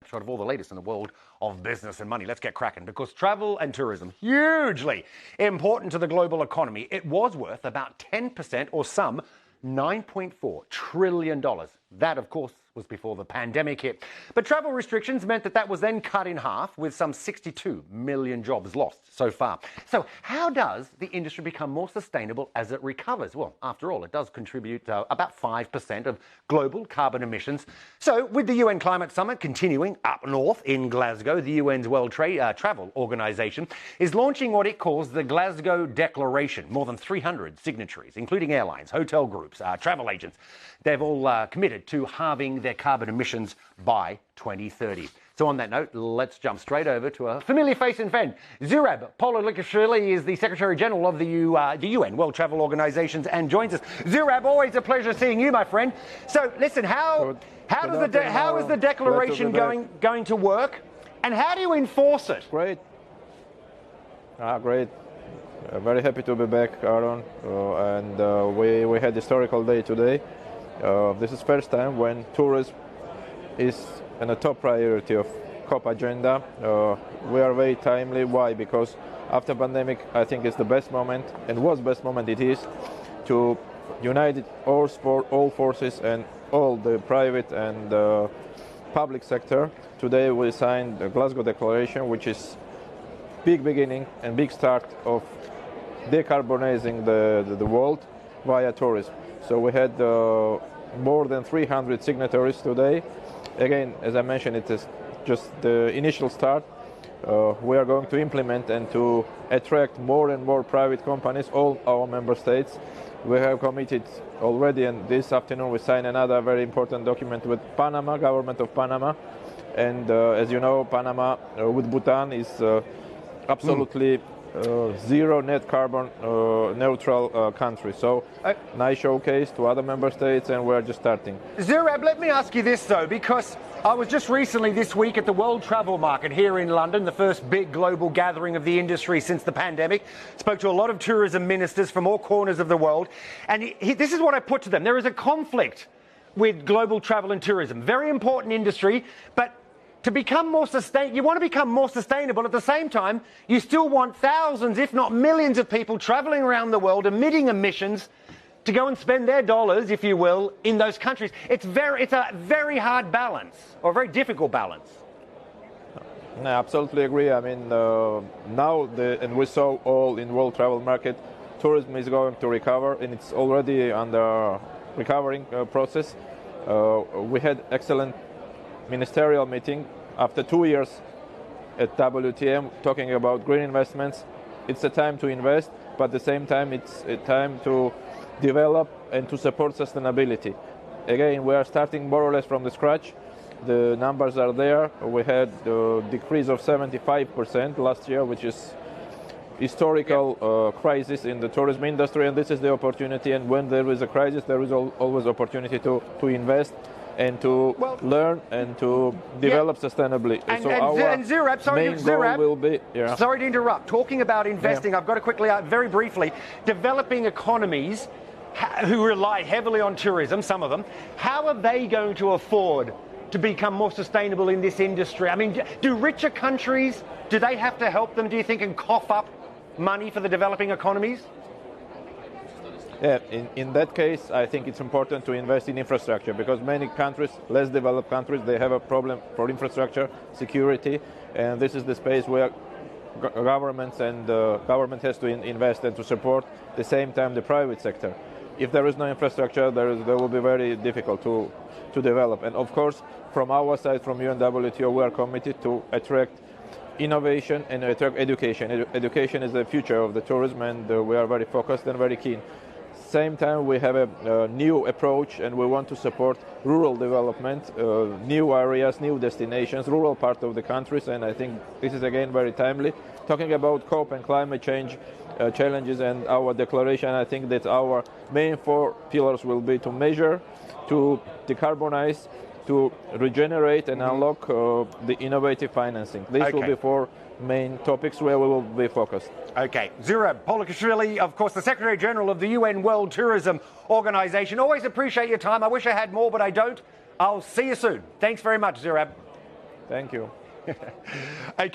Shot of all the latest in the world of business and money. Let's get cracking, because travel and tourism, hugely important to the global economy. It was worth about 10%, or some $9.4 trillion. That, of course, was before the pandemic hit. But travel restrictions meant that was then cut in half, with some 62 million jobs lost so far. So how does the industry become more sustainable as it recovers? Well, after all, it does contribute about 5% of global carbon emissions. So with the UN Climate Summit continuing up north in Glasgow, the UN's World Travel Organization is launching what it calls the Glasgow Declaration. More than 300 signatories, including airlines, hotel groups, travel agents. They've all committed to halving their carbon emissions by 2030. So on that note, let's jump straight over to a familiar face and friend. Zurab Pololikashvili is the Secretary General of the UN World Travel Organization and joins us. Zurab, always a pleasure seeing you, my friend. So listen, how is the declaration going to work, and how do you enforce it? Great. Great. Very happy to be back, Aaron. We had a historical day today. This is first time when tourism is in a top priority of COP agenda. We are very timely. Why? Because after pandemic, I think it's the best moment, and was best moment it is, to unite all forces and all the private and public sector. Today we signed the Glasgow Declaration, which is big beginning and big start of decarbonizing the world via tourism. So we had more than 300 signatories today. Again, as I mentioned, it is just the initial start. We are going to implement and to attract more and more private companies, all our member states. We have committed already, and this afternoon we signed another very important document with Panama, government of Panama. And as you know, Panama with Bhutan is absolutely zero net carbon neutral country. So nice showcase to other member states, and we're just starting. Zurab, let me ask you this though, because I was just recently this week at the World Travel Market here in London, the first big global gathering of the industry since the pandemic. Spoke to a lot of tourism ministers from all corners of the world, and this is what I put to them. There is a conflict with global travel and tourism. Very important industry, but to become more you want to become more sustainable. At the same time, you still want thousands, if not millions, of people traveling around the world, emitting emissions, to go and spend their dollars, if you will, in those countries. It's a very hard balance, or a very difficult balance. No, I absolutely agree. I mean, and we saw all in world travel market, tourism is going to recover, and it's already under recovering process. We had excellent ministerial meeting after 2 years at WTM talking about green investments. It's a time to invest, but at the same time it's a time to develop and to support sustainability. Again, we are starting more or less from the scratch. The numbers are there. We had a decrease of 75% last year, which is historical crisis in the tourism industry, and this is the opportunity. And when there is a crisis, there is always opportunity to invest and to learn and to develop sustainably. And Zurab, sorry to interrupt. Talking about investing, I've got to quickly, very briefly, developing economies who rely heavily on tourism, some of them, how are they going to afford to become more sustainable in this industry? I mean, do richer countries, do they have to help them, do you think, and cough up money for the developing economies? Yeah, in that case, I think it's important to invest in infrastructure, because many countries, less developed countries, they have a problem for infrastructure, security, and this is the space where governments and government has to invest and to support at the same time the private sector. If there is no infrastructure, there will be very difficult to develop. And of course, from our side, from UNWTO, we are committed to attract innovation and attract education. Education is the future of the tourism, and we are very focused and very keen. Same time, we have a new approach, and we want to support rural development, new areas, new destinations, rural part of the countries, and I think this is again very timely. Talking about COP and climate change challenges and our declaration, I think that our main 4 pillars will be to measure, to decarbonize, to regenerate and unlock the innovative financing. These will be 4 main topics where we will be focused. Okay. Zurab Pololikashvili, of course, the Secretary General of the UN World Tourism Organization. Always appreciate your time. I wish I had more, but I don't. I'll see you soon. Thanks very much, Zurab. Thank you. Okay.